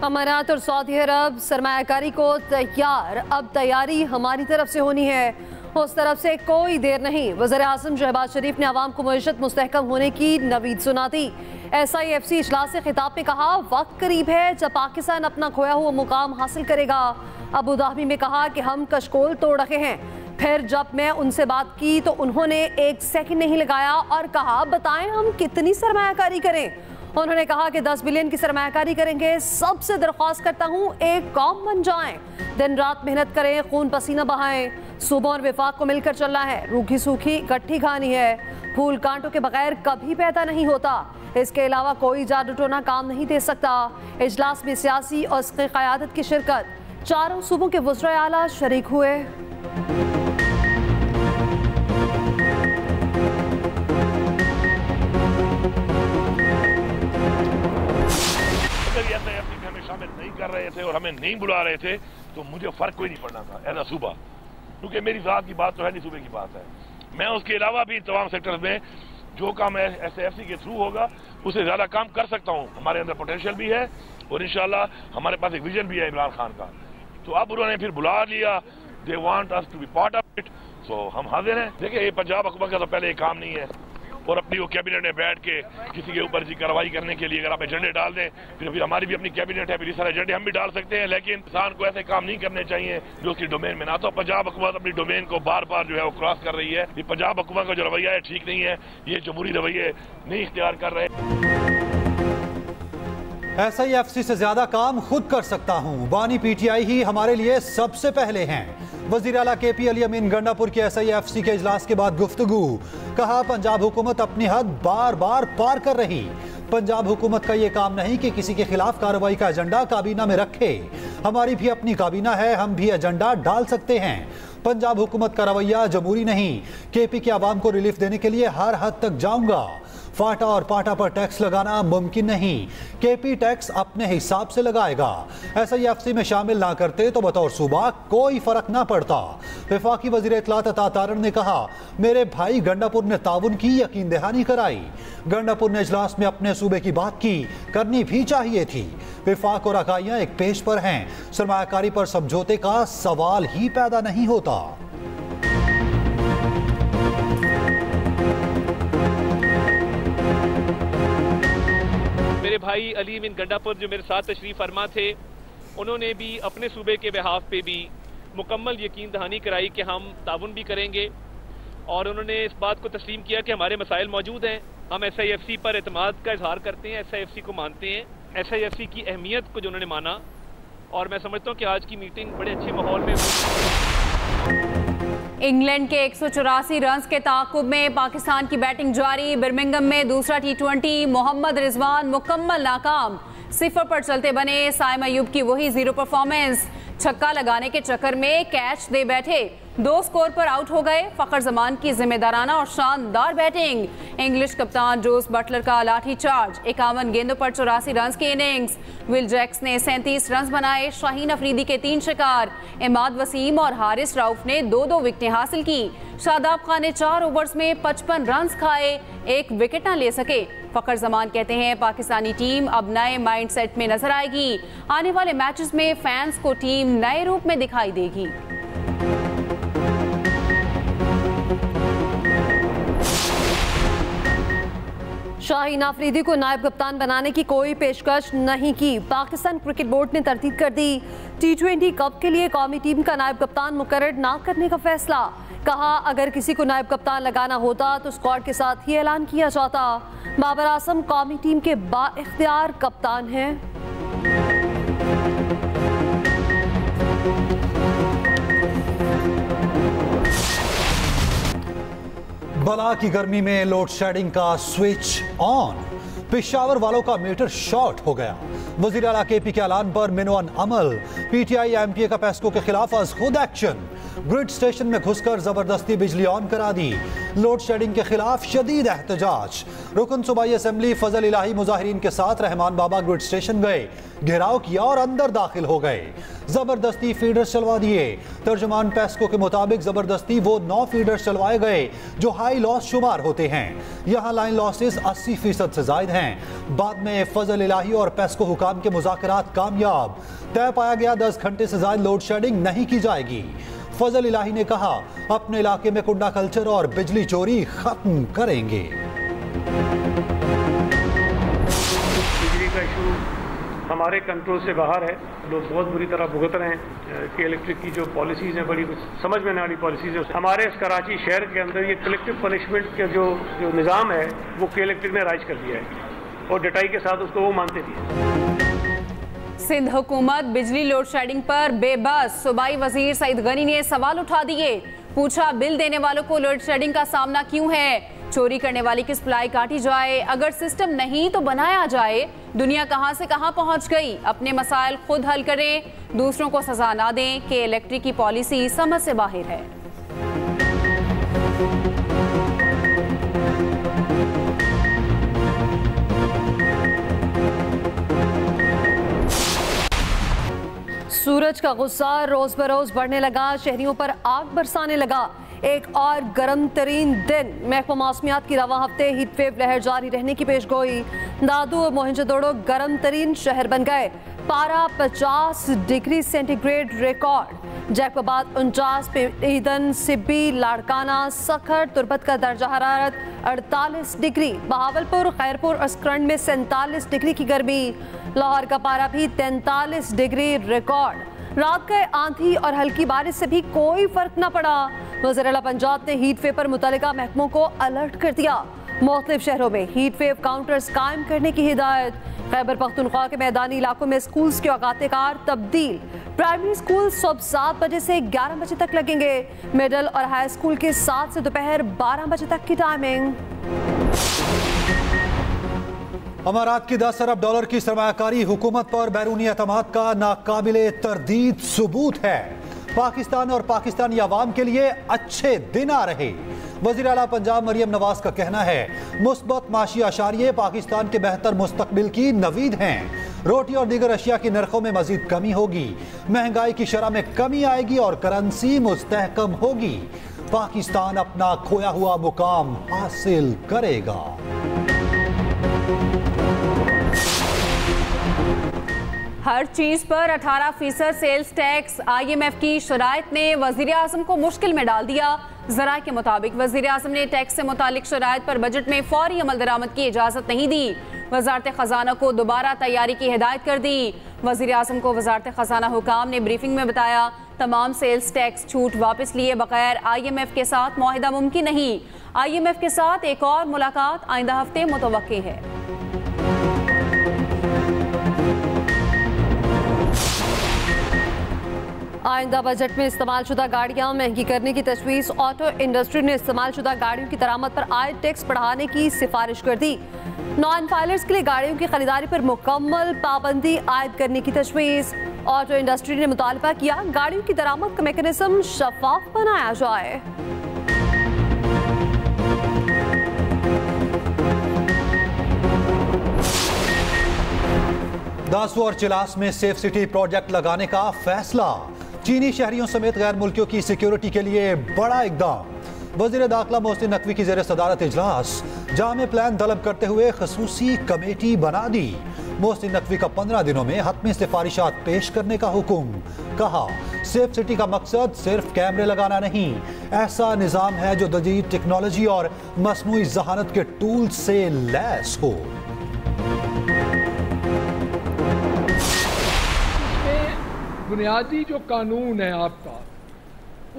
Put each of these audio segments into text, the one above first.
अमारात और सऊदी अरब सरमायाकारी को तैयार, अब तैयारी हमारी तरफ से होनी है, उस तरफ से कोई देर नहीं। वज़ीर-ए-आज़म शहबाज शरीफ ने आवाम को मईशत मुस्तहकम होने की नवीद सुना दी। SIFC इजलास से खिताब में कहा, वक्त करीब है जब पाकिस्तान अपना खोया हुआ मुकाम हासिल करेगा। अबू धाबी में कहा कि हम कशकोल तोड़ रखे हैं। फिर जब मैं उनसे बात की तो उन्होंने एक सेकंड नहीं लगाया और कहा, बताएं हम कितनी सरमायाकारी करें। उन्होंने कहा कि 10 बिलियन की सरमायाकारी करेंगे। सबसे दरख्वास्त करता हूँ, एक कौम बन जाएं, दिन रात मेहनत करें, खून पसीना बहाएं। सूबों और विफाक को मिलकर चलना है, रूखी सूखी इकट्ठी खानी है। फूल कांटों के बगैर कभी पैदा नहीं होता, इसके अलावा कोई जादू टोना काम नहीं दे सकता। इजलास में सियासी और उसकी क़यादत की शिरकत, चारों सूबों के वज़ीर आला शरीक हुए। हमें शामिल नहीं कर रहे थे और हमें नहीं बुला रहे थे तो मुझे फर्क कोई नहीं पड़ना था एज अ सूबा, क्योंकि मेरी ज़ात की बात तो है नहीं, सूबे की बात है। मैं उसके अलावा भी तमाम सेक्टर्स में जो काम SIFC के थ्रू होगा उससे ज़्यादा काम कर सकता हूँ। हमारे अंदर पोटेंशियल भी है और इंशाल्लाह हमारे पास एक विजन भी है इमरान खान का। तो अब उन्होंने फिर बुला लिया, they want us to be part of it, so हम हाजिर हैं। देखिए, ये पंजाब हुकूमत का तो पहले ये काम नहीं है और अपनी वो कैबिनेट में बैठ के किसी के ऊपर जी कार्रवाई करने के लिए अगर आप एजेंडे डाल दें, फिर हमारी भी अपनी कैबिनेट है, फिर इस सारे एजेंडे हम भी डाल सकते हैं, लेकिन इंसान को ऐसे काम नहीं करने चाहिए जो उसकी डोमेन में ना। तो पंजाब हुकूमत अपनी डोमेन को बार बार जो है वो क्रॉस कर रही है। ये पंजाब हुकूमत का जो रवैया है ठीक नहीं है, ये जमहूरी रवैये नहीं इख्तियार कर रहे। SIFC से ज्यादा काम खुद कर सकता हूँ, बानी PTI ही हमारे लिए सबसे पहले हैं। वज़ीर आला KP अली अमीन गंडापुर के SIFC के इजलास के बाद गुफ्तगू, कहा पंजाब हुकूमत अपनी हद बार बार पार कर रही। पंजाब हुकूमत का ये काम नहीं कि किसी के खिलाफ कार्रवाई का एजेंडा काबीना में रखे, हमारी भी अपनी काबीना है, हम भी एजेंडा डाल सकते हैं। पंजाब हुकूमत का रवैया जमहूरी नहीं, KP के आवाम को रिलीफ देने के लिए हर हद तक जाऊंगा। फाटा और पाटा पर टैक्स लगाना मुमकिन नहीं, KP टैक्स अपने हिसाब से लगाएगा। SIFC में शामिल ना करते तो बतौर सूबा कोई फर्क ना पड़ता। वफाकी वजीर इत्तलात अता तारण ने कहा, मेरे भाई गंडापुर ने ताउन की यकीन दहानी कराई। गंडापुर ने इजलास में अपने सूबे की बात की, करनी भी चाहिए थी। वफाक और अकाइयां एक पेश पर हैं, सरमायाकारी पर समझौते का सवाल ही पैदा नहीं होता। मेरे भाई अली अमीन गंडापुर जो मेरे साथ तशरीफ फरमा थे, उन्होंने भी अपने सूबे के बिहाफ पे भी मुकम्मल यकीन दहानी कराई कि हम ताउन भी करेंगे और उन्होंने इस बात को तस्लीम किया कि हमारे मसाइल मौजूद हैं। हम SIFC पर एतमाद का इजहार करते हैं, SIFC को मानते हैं, SIFC की अहमियत को जो उन्होंने माना, और मैं समझता हूँ कि आज की मीटिंग बड़े अच्छे माहौल में इंग्लैंड के 184 रन के ताक़ुब में पाकिस्तान की बैटिंग जारी। बर्मिंघम में दूसरा T20, मोहम्मद रिजवान मुकम्मल नाकाम, 0 पर चलते बने। साइम अयूब की वही 0 परफॉर्मेंस, छक्का लगाने के चक्कर में कैच दे बैठे, 2 स्कोर पर आउट हो गए। फखर जमान की जिम्मेदाराना और शानदार बैटिंग। इंग्लिश कप्तान जोस बटलर का लाठी चार्ज, 51 गेंदों पर 84 रन की इनिंग्स। विल जैक्स ने 37 रन बनाए। शाहीन अफरीदी के 3 शिकार, इमाद वसीम और हारिस राउफ ने 2-2 विकेटें हासिल की। शादाब खान ने 4 ओवर्स में 55 रन खाए, 1 विकेट न ले सके। फखर जमान कहते हैं, पाकिस्तानी टीम अब नए माइंडसेट में नजर आएगी। आने वाले मैचेस में फैंस को टीम नए रूप में दिखाई देगी। शाहीन अफरीदी को नायब कप्तान बनाने की कोई पेशकश नहीं की। पाकिस्तान क्रिकेट बोर्ड ने तरतीब कर दी T20 कप के लिए कौमी टीम का नायब कप्तान मुकर्रर ना करने का फैसला। कहा, अगर किसी को नायब कप्तान लगाना होता तो स्क्वाड के साथ ही ऐलान किया जाता। बाबर आजम कौमी टीम के बाइख्तियार कप्तान हैं। बला की गर्मी में लोड शेडिंग का स्विच ऑन, पेशावर वालों का मीटर शॉर्ट हो गया। वज़ीर आला KP के ऐलान पर मिनवन अमल, PTI MPA का पेस्को के खिलाफ आज खुद एक्शन। ग्रिड स्टेशन में घुसकर जबरदस्ती बिजली ऑन करा दी। लोड शेडिंग के खिलाफ शदीद एहतजाज। रुकन सूबाई असेंबली फजल इलाही मुजाहिरीन के साथ रहमान बाबा ग्रिड स्टेशन गए, घेराव किया और अंदर दाखिल हो गए। जबरदस्ती फीडर्स चलवा दिए। तर्जुमान पेस्को के मुताबिक जबरदस्ती वो 9 फीडर्स चलवाए गए जो हाई लॉस शुमार होते हैं। यहाँ लाइन लॉसेस 80% से जायद हैं। बाद में फजल इलाही और पेस्को हुकाम के मुज़ाकरात कामयाब। तय पाया गया 10 घंटे से ज्यादा लोड शेडिंग नहीं की जाएगी। फजल इलाही ने कहा अपने इलाके में कुंडा कल्चर और बिजली चोरी खत्म करेंगे। बिजली का इशू हमारे कंट्रोल से बाहर है। लोग बहुत बुरी तरह भुगत रहे हैं कि इलेक्ट्रिक की जो पॉलिसीज़ हैं बड़ी समझ में न आनी पॉलिसीज़ है। हमारे इस कराची शहर के अंदर ये कलेक्टिव पनिशमेंट का जो निज़ाम है वो के इलेक्ट्रिक ने राइज कर दिया है और डटाई के साथ उसको वो मानते भी हैं। सिंध हुकूमत बिजली लोड शेडिंग पर बेबस। सूबाई वजीर सईद गनी ने सवाल उठा दिए। पूछा बिल देने वालों को लोड शेडिंग का सामना क्यों है? चोरी करने वाली की सप्लाई काटी जाए। अगर सिस्टम नहीं तो बनाया जाए। दुनिया कहां से कहां पहुंच गई? अपने मसाइल खुद हल करें, दूसरों को सजा ना दें कि इलेक्ट्रिक की पॉलिसी समझ से बाहर है। सूरज का गुस्सा रोज बरोज बढ़ने लगा, शहरियों पर आग बरसाने लगा। एक और गर्म तरीन दिन। महकमा मौसमियात की रवा हफ्ते हीट वेव लहर जारी रहने की पेशगोई। दादू और मोहनजोदड़ो गर्म तरीन शहर बन गए। पारा 50 डिग्री सेंटीग्रेड रिकॉर्ड। जैकबाबाद 49, ईदन, सिब्बी, लाड़काना, सखर, तुर्बत का दर्जा हरारत 48 डिग्री। बहावलपुर, खैरपुर और स्करंड में 47 डिग्री की गर्मी। लाहौर का पारा भी 43 डिग्री रिकॉर्ड। रात गए आंधी और हल्की बारिश से भी कोई फर्क न पड़ा। वज़ीर आला पंजाब ने हीट वेव पर मुतल्लिका महकमों को अलर्ट कर दिया। मुख्तलिफ शहरों में हीट वेव काउंटर्स कायम करने की हिदायत। खैबर पख्तूनख्वा के मैदानी इलाकों में स्कूल्स के औकात कार तब्दील। प्राइमरी स्कूल सुबह 7 बजे से 11 बजे तक लगेंगे। मिडिल और हाई स्कूल के 7 से दोपहर 12 बजे तक की टाइमिंग। अमारात की 10 अरब डॉलर की सरमायाकारी हुकूमत पर बैरूनी एतमाद का नाकाबिले तरदीद सबूत है। पाकिस्तान और पाकिस्तानी अवाम के लिए अच्छे दिन आ रहे। वज़ीर आला पंजाब मरियम नवाज का कहना है मुस्बत माशी आशारिये पाकिस्तान के बेहतर मुस्तकबिल की नवीद हैं। रोटी और दीगर अशिया की नरखों में मजीद कमी होगी। महंगाई की शरह में कमी आएगी और करेंसी मुस्तहकम होगी। पाकिस्तान अपना खोया हुआ मुकाम हासिल करेगा। हर चीज पर 18% सेल्स टैक्स। IMF की शराइत ने वजीर आजम को मुश्किल में डाल दिया। जरा के मुताबिक वजीर आजम ने टैक्स से मुतालिक शराइत पर बजट में फौरी अमल दरामद की इजाजत नहीं दी। वजारत खजाना को दोबारा तैयारी की हिदायत कर दी। वजीर आजम को वजारत खजाना हुकाम ने ब्रीफिंग में बताया तमाम सेल्स टैक्स छूट वापस लिए बगैर IMF के साथ मुआहिदा मुमकिन नहीं। IMF के साथ एक और मुलाकात आइंदा हफ्ते मुतवक्की है। आइंदा बजट में इस्तेमाल शुदा गाड़ियां महंगी करने की तजवीज़। ऑटो इंडस्ट्री ने इस्तेमाल शुदा गाड़ियों की दरामद पर आयद टैक्स बढ़ाने की सिफारिश कर दी। नॉन फाइलर्स के लिए गाड़ियों की खरीदारी पर मुकम्मल पाबंदी आयद करने की तजवीज़। ऑटो इंडस्ट्री ने मुतालबा किया गाड़ियों की दरामद का मैकेनिज्म शफाफ बनाया जाए। 10 और चिलास में सेफ सिटी प्रोजेक्ट लगाने का फैसला। चीनी शहरियों समेत गैर मुल्कियों की सिक्योरिटी के लिए बड़ा इकदाम। वज़ीर दाखिला मोहसिन नकवी की ज़ेर सदारत इजलास। जामे प्लान तलब करते हुए खसूसी कमेटी बना दी। मोहसिन नकवी का 15 दिनों में हतमी सिफारिशात पेश करने का हुक्म। कहा सेफ सिटी का मकसद सिर्फ कैमरे लगाना नहीं, ऐसा निज़ाम है जो जदीद टेक्नोलॉजी और मसनूई जहानत के टूल से लैस हो। बुनियादी जो कानून है आपका,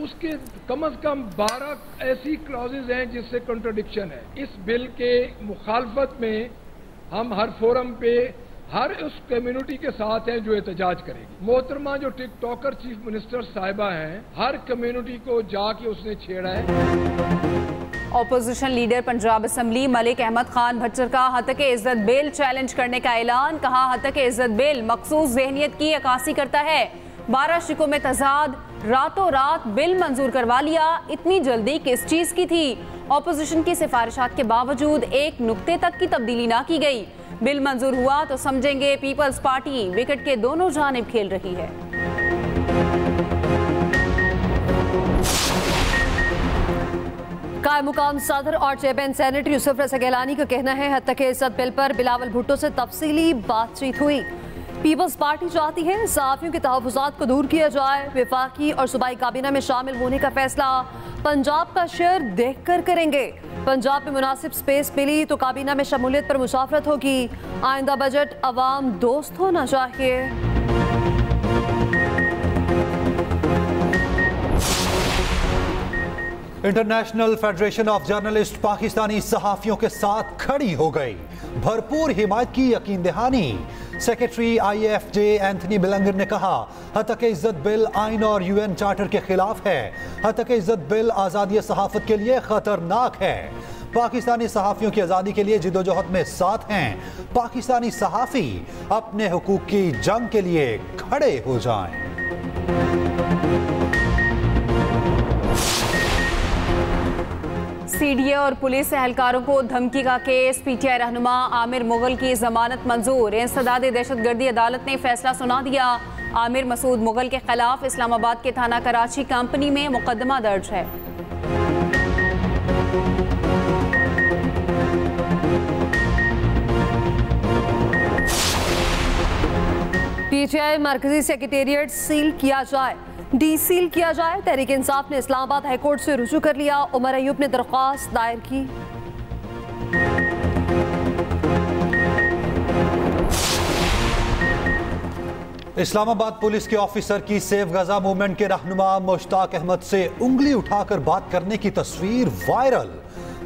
उसके कम से कम 12 ऐसी क्लॉजेज हैं जिससे कंट्राडिक्शन है। इस बिल के मुखालफत में हम हर फोरम पे हर उस कम्युनिटी के साथ हैं जो एहतजाज करेगी। मोहतरमा जो टिकटॉकर चीफ मिनिस्टर साहिबा हैं, हर कम्युनिटी को जाके उसने छेड़ा है। Opposition leader Punjab assembly Malik Ahmad Khan Bhattar का हतके इज्जत बिल चैलेंज करने का ऐलान। कहा हतके इज्जत बिल मखसूस ज़हनियत की अक्कासी करता है। 12 शिकों में तजाद, रातों रात बिल मंजूर करवा लिया। इतनी जल्दी किस चीज की थी? ऑपोजिशन की सिफारिशात के बावजूद एक नुक्ते तक की तब्दीली ना की गई। बिल मंजूर हुआ तो समझेंगे पीपल्स पार्टी विकेट के दोनों जानिब खेल रही है। कायम मुकाम सदर और चेयरमैन सेनेट यूसुफ रज़ा गिलानी का कहना है हद तक इज्जत बिल पर बिलावल भुट्टो से तफसीली बातचीत हुई। पीपल्स पार्टी चाहती है सहाफियों के तहफ़्फ़ुज़ात को दूर किया जाए। वफाकी और सूबाई काबीना में शामिल होने का फैसला पंजाब का शेयर देख कर करेंगे। पंजाब में मुनासिब स्पेस मिली तो काबीना में शमूलियत पर मुशावरत होगी। आइंदा बजट अवाम दोस्त होना चाहिए। International federation of journalist Pakistani सहाफियों के साथ खड़ी हो गई। भरपूर हिमायत की यकीन दहानी। सेक्रेटरी IFJ एंथनी बिलंगर ने कहा हतक इज्जत बिल आइन और UN चार्टर के खिलाफ है। हतक इज्जत बिल आज़ादी सहाफत के लिए खतरनाक है। पाकिस्तानी सहाफियों की आज़ादी के लिए जिदोजहद में साथ हैं। पाकिस्तानी सहाफ़ी अपने हुकूक की जंग के लिए खड़े हो जाएं। CDA और पुलिस एहलकारों को धमकी का केस। PTI रहनुमा आमिर मुगल की जमानत मंजूर। इंसदाद दहशतगर्दी अदालत ने फैसला सुना दिया। आमिर मसूद मुगल के खिलाफ इस्लामाबाद के थाना कराची कंपनी में मुकदमा दर्ज है। PTI मरकजी सेक्रेटेरिएट सील किया जाए, डीसील किया जाए। तहरीक इंसाफ ने इस्लामाबाद हाईकोर्ट से रुजू कर लिया। उमर अयूब ने दरख्वास्त दायर की। इस्लामाबाद पुलिस के ऑफिसर की सेफ गजा मूवमेंट के रहनुमा मुश्ताक अहमद से उंगली उठाकर बात करने की तस्वीर वायरल।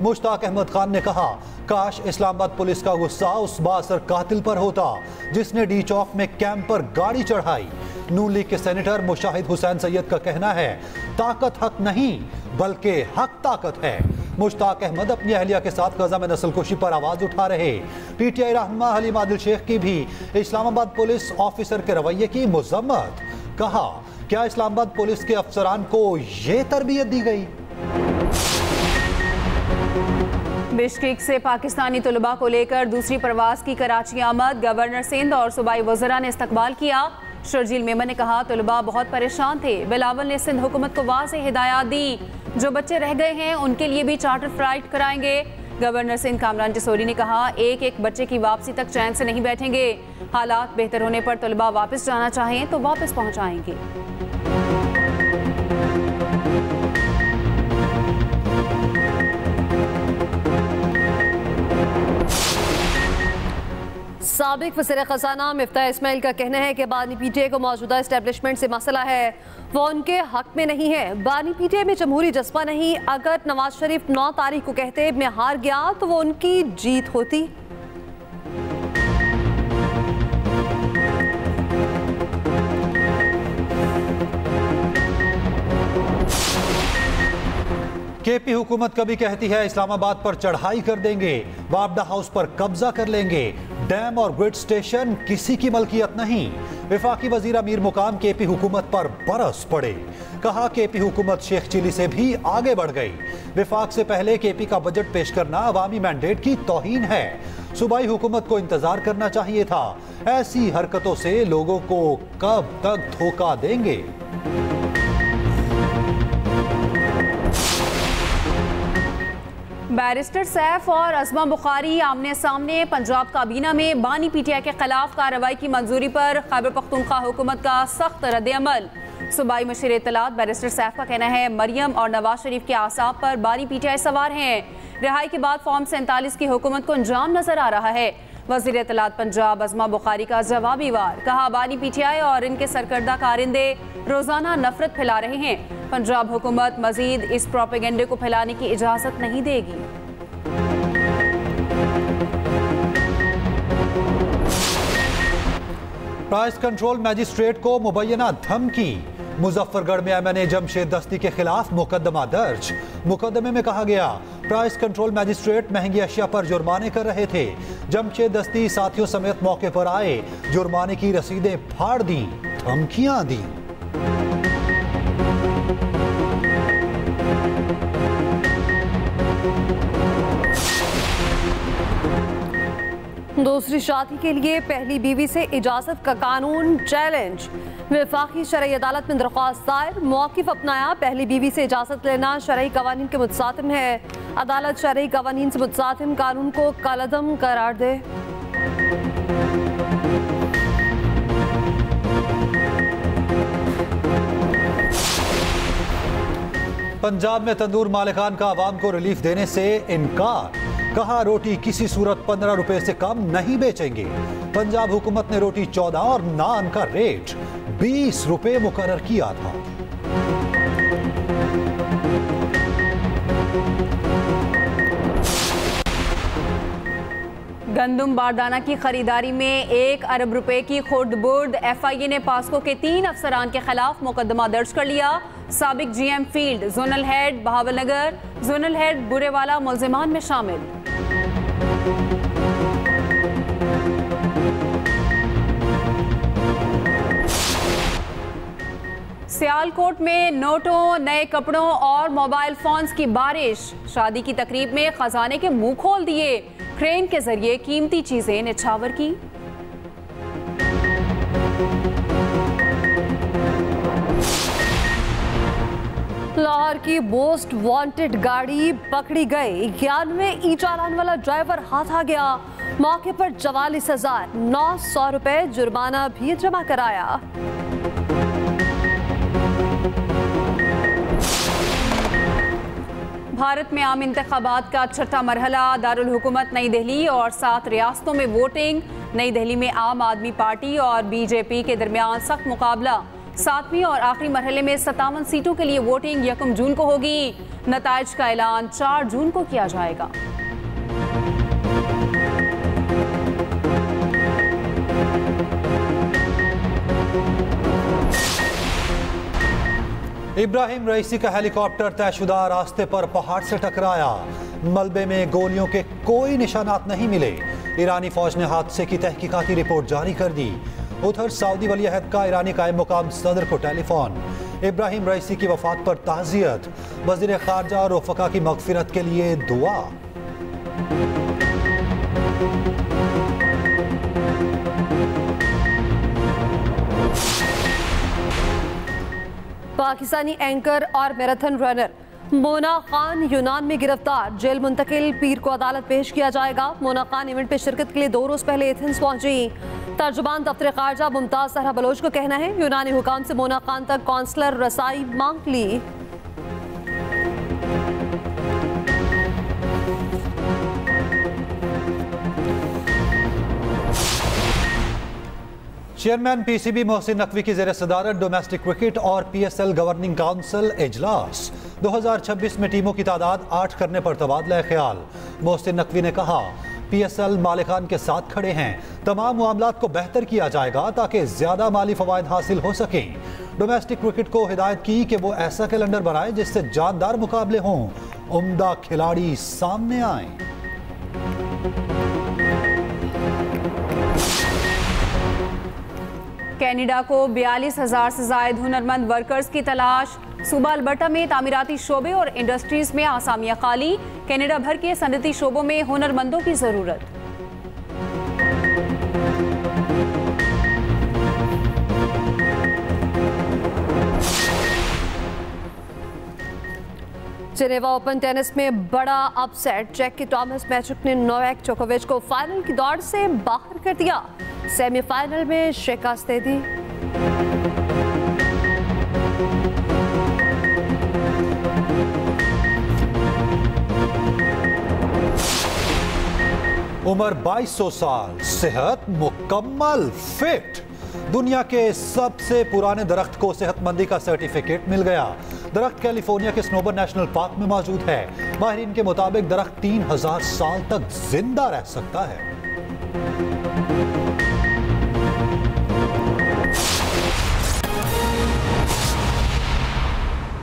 मुश्ताक अहमद खान ने कहा काश इस्लामाबाद पुलिस का गुस्सा उस बासर कातिल पर होता जिसने डी चौक में कैंप पर गाड़ी चढ़ाई। नून लीग के सेनेटर मुशाहिद हुसैन सैयद का कहना है ताकत हक नहीं बल्कि हक ताकत है। मुश्ताक अहमद अपनी अहलिया के साथ गजा में नस्लकुशी पर आवाज उठा रहे। PTI रहनुमा हलीम आदिल शेख की भी इस्लामाबाद पुलिस ऑफिसर के रवैये की मुजम्मत। कहा क्या इस्लामाबाद पुलिस के अफसरान को ये तरबियत दी गई? बिश्केक से पाकिस्तानी तलबा को लेकर दूसरी परवाज की कराची आमद। गवर्नर सिंध और सूबाई वज़रा ने इस्तकबाल किया। शर्जील मेमन ने कहा तलबा बहुत परेशान थे। बिलावल ने सिंध हुकूमत को वाज़ेह हिदायत दी जो बच्चे रह गए हैं उनके लिए भी चार्टर फ्लाइट कराएंगे। गवर्नर सिंध कामरान जसोरी ने कहा एक एक बच्चे की वापसी तक चैन से नहीं बैठेंगे। हालात बेहतर होने पर तलबा वापस जाना चाहें तो वापस पहुँचाएंगे। साबिक वज़ीर ख़ज़ाना मिफ्ताह इस्माइल का कहना है कि बानी PTI को मौजूदा इस्टेब्लिशमेंट से मसला है, वो उनके हक में नहीं है। बानी PTI में जमहूरी जज्बा नहीं। अगर नवाज शरीफ 9 तारीख को कहते मैं हार गया तो वो उनकी जीत होती। KP हुकूमत कभी कहती है इस्लामाबाद पर चढ़ाई कर देंगे, वापडा हाउस पर कब्जा कर लेंगे। डैम और ग्रिड स्टेशन किसी की मलकियत नहीं। वफाकी वजीर अमीर मुकाम KP हुकूमत पर बरस पड़े। कहा KP हुकूमत शेख चिली से भी आगे बढ़ गई। वफाक से पहले KP का बजट पेश करना अवामी मैंडेट की तौहीन है। सूबाई हुकूमत को इंतजार करना चाहिए था। ऐसी हरकतों से लोगों को कब तक धोखा देंगे? बैरिस्टर सैफ और अज़मा बुखारी आमने सामने। पंजाब काबीना में बानी PTI के खिलाफ कार्रवाई की मंजूरी पर खैबर पख्तूनख्वा हुकूमत का सख्त रद्द-ए-अमल। सूबाई मशीर इत्तलात बैरिस्टर सैफ का कहना है मरियम और नवाज शरीफ के आसाब पर बानी PTI सवार हैं। रिहाई के बाद फॉर्म 47 की हुकूमत को अंजाम नजर आ रहा है। वज़ीर इत्तलात पंजाब अज़मा बुखारी का जवाबी वार। कहा बानी PTI और इनके सरकर्दा कारिंदे रोजाना नफरत फैला रहे हैं। पंजाब हुकूमत मजीद इस प्रोपेगेंडे को फैलाने की इजाजत नहीं देगी। प्राइस कंट्रोल मैजिस्ट्रेट को मुबैना धमकी। मुजफ्फरगढ़ में MNA जमशेद दस्ती के खिलाफ मुकदमा दर्ज। मुकदमे में कहा गया प्राइस कंट्रोल मैजिस्ट्रेट महंगी अशिया पर जुर्माने कर रहे थे। जमशेद दस्ती साथियों समेत मौके पर आए, जुर्माने की रसीदें फाड़ दी, धमकियां दी। दूसरी शादी के लिए पहली बीवी से इजाजत का कानून चैलेंज। वफाकी शरई अदालत में दरख्वास्त दायर, मौक़िफ़ अपनाया। पहली बीवी से इजाजत लेना शरई कवानीन के मुतसातिम है। अदालत शरई कवानीन से मुतसातिम कानून को कलअदम करार दे। पंजाब में तंदूर मालिकान का आवाम को रिलीफ देने से इनकार। कहा रोटी किसी सूरत 15 रुपए से कम नहीं बेचेंगे। पंजाब हुकूमत ने रोटी 14 और नान का रेट 20 रुपए मुकर्रर किया था। गंदम बारदाना की खरीदारी में 1 अरब रुपए की खुर्द-बुर्द। FIA ने पास्को के 3 अफसरान के खिलाफ मुकदमा दर्ज कर लिया। साबिक GM field, zonal head Bahawalnagar, zonal head Burewala मुल्जिमान में शामिल। सियालकोट में नोटों, नए कपड़ों और मोबाइल फोन्स की बारिश। शादी की तकरीब में खजाने के मुंह खोल दिए। क्रेन के जरिए कीमती चीजें निछावर की। लाहौर की मोस्ट वांटेड गाड़ी पकड़ी गई। 91 ई चालान वाला ड्राइवर हाथ आ गया। मौके पर 44,900 रुपए जुर्माना भी जमा कराया। भारत में आम इंतखाबात का छठा मरहला। दारुल हुकूमत नई दिल्ली और 7 रियासतों में वोटिंग। नई दिल्ली में आम आदमी पार्टी और BJP के दरमियान सख्त मुकाबला। 7वीं और आखिरी मरहले में 57 सीटों के लिए वोटिंग 1 जून को होगी। नताइज का ऐलान 4 जून को किया जाएगा। इब्राहिम रईसी का हेलीकॉप्टर तयशुदा रास्ते पर पहाड़ से टकराया। मलबे में गोलियों के कोई निशानात नहीं मिले। ईरानी फौज ने हादसे की तहकीकाती रिपोर्ट जारी कर दी। उधर सऊदी वली अहद का ईरानी कायम मुकाम सदर को टेलीफोन। इब्राहिम रईसी की वफात पर ताज़ियत। वज़ीर खारजा और रफ़का की मग़फ़िरत के लिए दुआ। पाकिस्तानी एंकर और मैराथन रनर मोना खान यूनान में गिरफ्तार। जेल मुंतकिल। पीर को अदालत पेश किया जाएगा। मोना खान इवेंट पे शिरकत के लिए 2 रोज पहले एथेंस पहुंची। तर्जुमान दफ्तर खारजा मुमताज सहरा बलोच को कहना है यूनानी हुकाम से मोना खान तक कौंसलर रसाई मांग ली। चेयरमैन PCB मोहसिन नकवी की ज़ेर सदारत डोमेस्टिक क्रिकेट और PSL गवर्निंग काउंसिल इजलास। 2026 में टीमों की तादाद 8 करने पर तबादला ख्याल। मोहसिन नकवी ने कहा PSL मालिकान के साथ खड़े हैं। तमाम मामलात को बेहतर किया जाएगा ताकि ज्यादा माली फवायद हासिल हो सकें। डोमेस्टिक क्रिकेट को हिदायत की कि वो ऐसा कैलेंडर बनाए जिससे जानदार मुकाबले हों, उम्दा खिलाड़ी सामने आए। कनाडा को 42,000 से जायद हुनरमंद वर्कर्स की तलाश। सूबा अल्बर्टा में तामीराती शोबे और इंडस्ट्रीज में आसामियां खाली। कनाडा भर के सनती शोबों में हुनरमंदों की जरूरत। जेनेवा ओपन टेनिस में बड़ा अपसेट। चेक के टॉमस मैचुक ने नोवाक जोकोविच को फाइनल की दौड़ से बाहर कर दिया। सेमीफाइनल में शिकस्त दे दी। उम्र 2200 साल, सेहत मुकम्मल फिट। दुनिया के सबसे पुराने दरख्त को सेहतमंदी का सर्टिफिकेट मिल गया। दरख्त कैलिफोर्निया के स्नोबर नेशनल पार्क में मौजूद है। माहिरीन के मुताबिक दरख्त 3000 साल तक जिंदा रह सकता है।